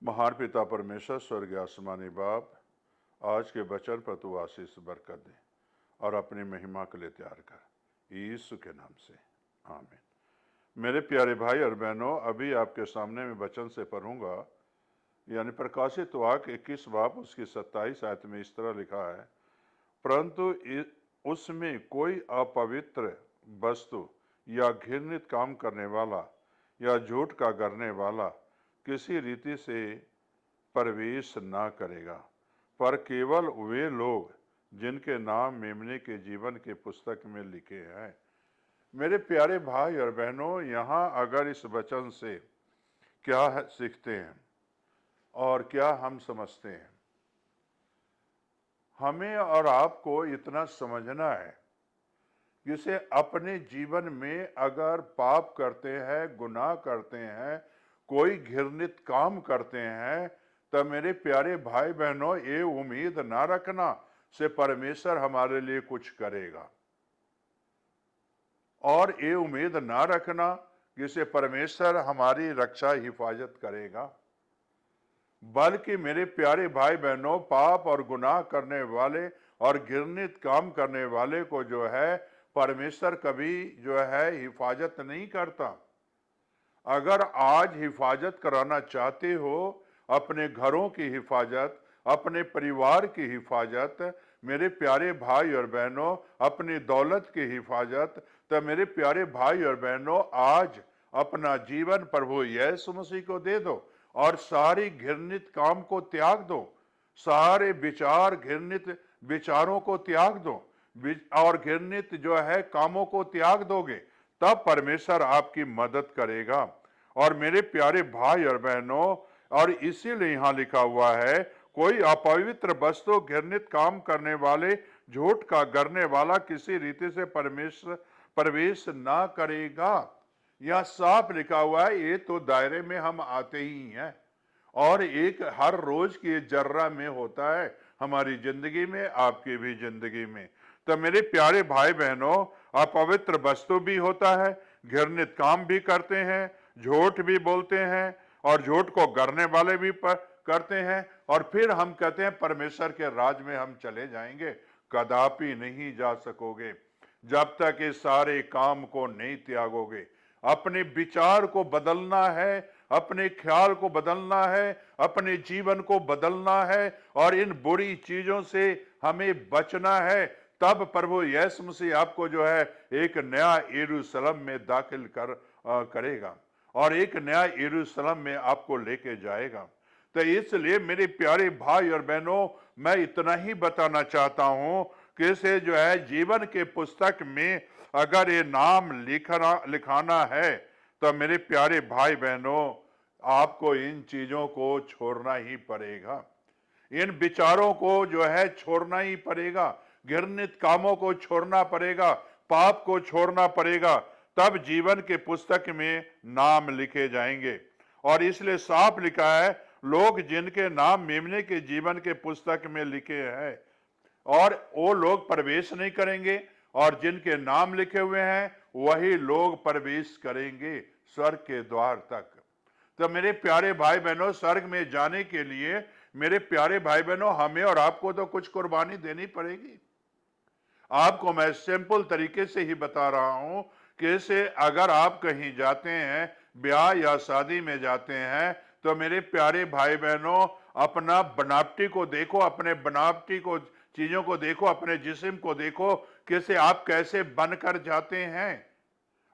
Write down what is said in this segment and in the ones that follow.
महान पिता परमेश्वर स्वर्गीय आसमानी बाप, आज के वचन पर तू आशीष बरकत दे और अपनी महिमा के लिए तैयार कर, यीशु के नाम से आमीन। मेरे प्यारे भाई और बहनों, अभी आपके सामने मैं वचन से पढ़ूंगा, यानी प्रकाशित वाक्य 21 बाब उसकी 27 आयत में इस तरह लिखा है, परंतु उसमें कोई अपवित्र वस्तु या घृणित काम करने वाला या झूठ का करने वाला किसी रीति से प्रवेश ना करेगा, पर केवल वे लोग जिनके नाम मेमने के जीवन के पुस्तक में लिखे हैं। मेरे प्यारे भाई और बहनों, यहाँ अगर इस वचन से क्या सीखते हैं और क्या हम समझते हैं, हमें और आपको इतना समझना है, जिसे अपने जीवन में अगर पाप करते हैं, गुनाह करते हैं, कोई घृणित काम करते हैं, तब मेरे प्यारे भाई बहनों, ये उम्मीद ना रखना से परमेश्वर हमारे लिए कुछ करेगा, और ये उम्मीद ना रखना जिसे परमेश्वर हमारी रक्षा हिफाजत करेगा, बल्कि मेरे प्यारे भाई बहनों, पाप और गुनाह करने वाले और घृणित काम करने वाले को जो है परमेश्वर कभी जो है हिफाजत नहीं करता। अगर आज हिफाजत कराना चाहते हो, अपने घरों की हिफाजत, अपने परिवार की हिफाजत, मेरे प्यारे भाई और बहनों, अपनी दौलत की हिफाजत, तो मेरे प्यारे भाई और बहनों, आज अपना जीवन प्रभु यीशु मसीह को दे दो और सारी घृणित काम को त्याग दो, सारे विचार घृणित विचारों को त्याग दो और घृणित जो है कामों को त्याग दोगे, तब परमेश्वर आपकी मदद करेगा। और मेरे प्यारे भाई और बहनों, और इसीलिए यहां लिखा हुआ है, कोई अपवित्र वस्तु, घृणित काम करने वाले, झूठ का करने वाला किसी रीति से परमेश्वर प्रवेश ना करेगा। यह साफ लिखा हुआ है, ये तो दायरे में हम आते ही हैं और एक हर रोज की जर्रा में होता है, हमारी जिंदगी में, आपकी भी जिंदगी में। तो मेरे प्यारे भाई बहनों, अपवित्र वस्तु भी होता है, घृणित काम भी करते हैं, झूठ भी बोलते हैं और झूठ को करने वाले भी करते हैं, और फिर हम कहते हैं परमेश्वर के राज में हम चले जाएंगे। कदापि नहीं जा सकोगे जब तक इस सारे काम को नहीं त्यागोगे। अपने विचार को बदलना है, अपने ख्याल को बदलना है, अपने जीवन को बदलना है और इन बुरी चीजों से हमें बचना है। तब प्रभु यीशु मसीह आपको जो है एक नया यरूशलेम में दाखिल करेगा और एक नया यरूशलेम में आपको लेके जाएगा। तो इसलिए मेरे प्यारे भाई और बहनों, मैं इतना ही बताना चाहता हूं कि इसे जो है जीवन के पुस्तक में अगर ये नाम लिखाना है, तो मेरे प्यारे भाई बहनों, आपको इन चीजों को छोड़ना ही पड़ेगा, इन विचारों को जो है छोड़ना ही पड़ेगा, घृणित कामों को छोड़ना पड़ेगा, पाप को छोड़ना पड़ेगा, तब जीवन के पुस्तक में नाम लिखे जाएंगे। और इसलिए साफ लिखा है, लोग जिनके नाम मेमने के जीवन के पुस्तक में लिखे हैं, और वो लोग प्रवेश नहीं करेंगे, और जिनके नाम लिखे हुए हैं वही लोग प्रवेश करेंगे स्वर्ग के द्वार तक। तो मेरे प्यारे भाई बहनों, स्वर्ग में जाने के लिए मेरे प्यारे भाई बहनों, हमें और आपको तो कुछ कुर्बानी देनी पड़ेगी। आपको मैं सिंपल तरीके से ही बता रहा हूं कि इसे अगर आप कहीं जाते हैं, ब्याह या शादी में जाते हैं, तो मेरे प्यारे भाई बहनों, अपना बनावटी को देखो, अपने बनावटी को चीजों को देखो, अपने जिस्म को देखो कि आप कैसे बनकर जाते हैं।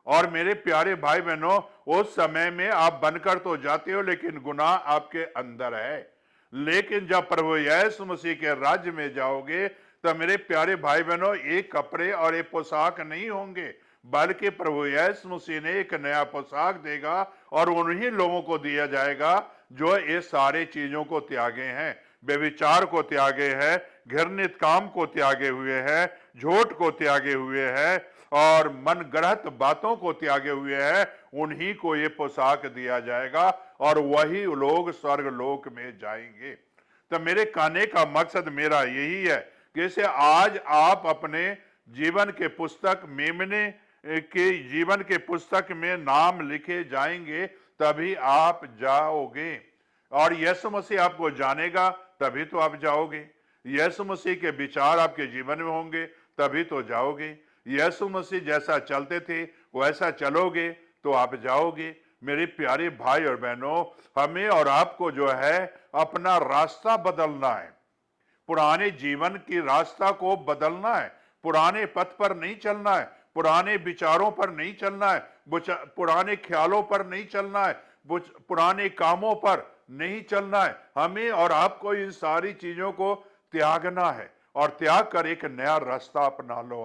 और मेरे प्यारे भाई बहनों, उस समय में आप बनकर तो जाते हो, लेकिन गुनाह आपके अंदर है। लेकिन जब प्रभु यीशु मसीह के राज्य में जाओगे, तो मेरे प्यारे भाई बहनों, एक कपड़े और एक पोशाक नहीं होंगे, बल्कि प्रभु यीशु मसीह ने एक नया पोशाक देगा और उन्हीं लोगों को दिया जाएगा जो ये सारे चीजों को त्यागे हैं, व्यभिचार को त्यागे हैं, घृणित काम को त्यागे हुए हैं, झूठ को त्यागे हुए हैं और मनगढ़ंत बातों को त्यागे हुए हैं। उन्हीं को ये पोशाक दिया जाएगा और वही लोग स्वर्ग लोक में जाएंगे। तो मेरे कहने का मकसद मेरा यही है कि इसे आज आप अपने जीवन के पुस्तक मेमने के जीवन के पुस्तक में नाम लिखे जाएंगे, तभी आप जाओगे। और यीशु मसीह आपको जानेगा, तभी तो आप जाओगे। यीशु मसीह के विचार आपके जीवन में होंगे, तभी तो जाओगे। यीशु मसीह जैसा चलते थे वैसा चलोगे तो आप जाओगे। मेरे प्यारे भाई और बहनों, हमें और आपको जो है अपना रास्ता बदलना है। पुराने जीवन की रास्ता को बदलना है। पुराने पथ पर नहीं चलना है, पुराने विचारों पर नहीं चलना है, पुराने ख्यालों पर नहीं चलना है, पुराने कामों पर नहीं चलना है। हमें और आपको इन सारी चीजों को त्यागना है और त्याग कर एक नया रास्ता अपना लो।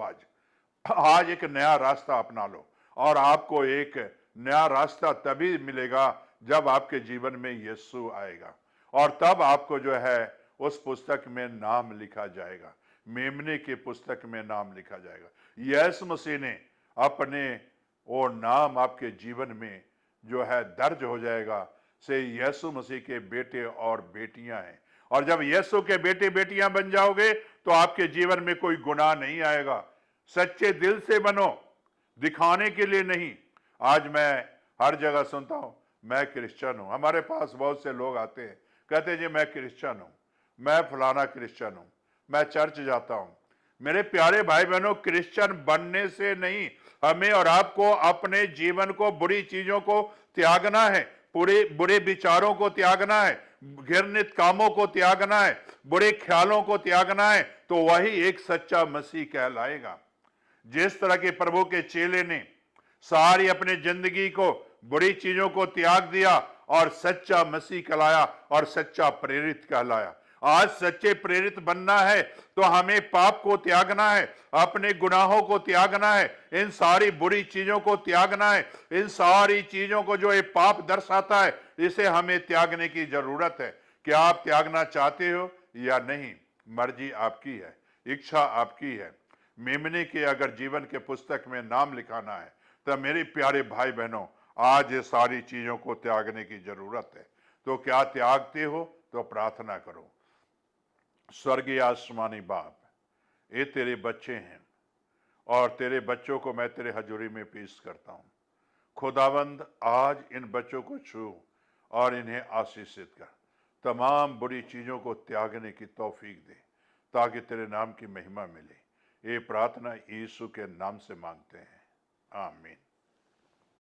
आज एक नया रास्ता अपना लो और आपको एक नया रास्ता तभी मिलेगा जब आपके जीवन में यीशु आएगा और तब आपको जो है उस पुस्तक में नाम लिखा जाएगा, मेमने की पुस्तक में नाम लिखा जाएगा। यीशु मसीह ने अपने वो नाम आपके जीवन में जो है दर्ज हो जाएगा से यीशु मसीह के बेटे और बेटियां हैं। और जब यीशु के बेटे बेटियां बन जाओगे तो आपके जीवन में कोई गुनाह नहीं आएगा। सच्चे दिल से बनो, दिखाने के लिए नहीं। आज मैं हर जगह सुनता हूं मैं क्रिश्चियन हूं। हमारे पास बहुत से लोग आते हैं, कहते हैं जी मैं क्रिश्चियन हूं, मैं फलाना क्रिश्चियन हूं, मैं चर्च जाता हूं। मेरे प्यारे भाई बहनों, क्रिश्चियन बनने से नहीं, हमें और आपको अपने जीवन को, बुरी चीजों को त्यागना है, बुरे विचारों को त्यागना है, घृणित कामों को त्यागना है, बुरे ख्यालों को त्यागना है, तो वही एक सच्चा मसीह कहलाएगा। जिस तरह के प्रभु के चेले ने सारी अपनी जिंदगी को, बुरी चीजों को त्याग दिया और सच्चा मसीह कहलाया और सच्चा प्रेरित कहलाया। आज सच्चे प्रेरित बनना है तो हमें पाप को त्यागना है, अपने गुनाहों को त्यागना है, इन सारी बुरी चीजों को त्यागना है, इन सारी चीजों को जो ये पाप दर्शाता है इसे हमें त्यागने की जरूरत है। क्या आप त्यागना चाहते हो या नहीं? मर्जी आपकी है, इच्छा आपकी है। मेमने के अगर जीवन के पुस्तक में नाम लिखाना है तो मेरे प्यारे भाई बहनों, आज ये सारी चीजों को त्यागने की जरूरत है। तो क्या त्यागते हो? तो प्रार्थना करो। स्वर्गीय आसमानी बाप, ये तेरे बच्चे हैं और तेरे बच्चों को मैं तेरे हजूरी में पेश करता हूं। खुदावंद, आज इन बच्चों को छू और इन्हें आशीषित कर, तमाम बुरी चीजों को त्यागने की तौफीक दे ताकि तेरे नाम की महिमा मिले। ये प्रार्थना यीशु के नाम से मांगते हैं, आमीन।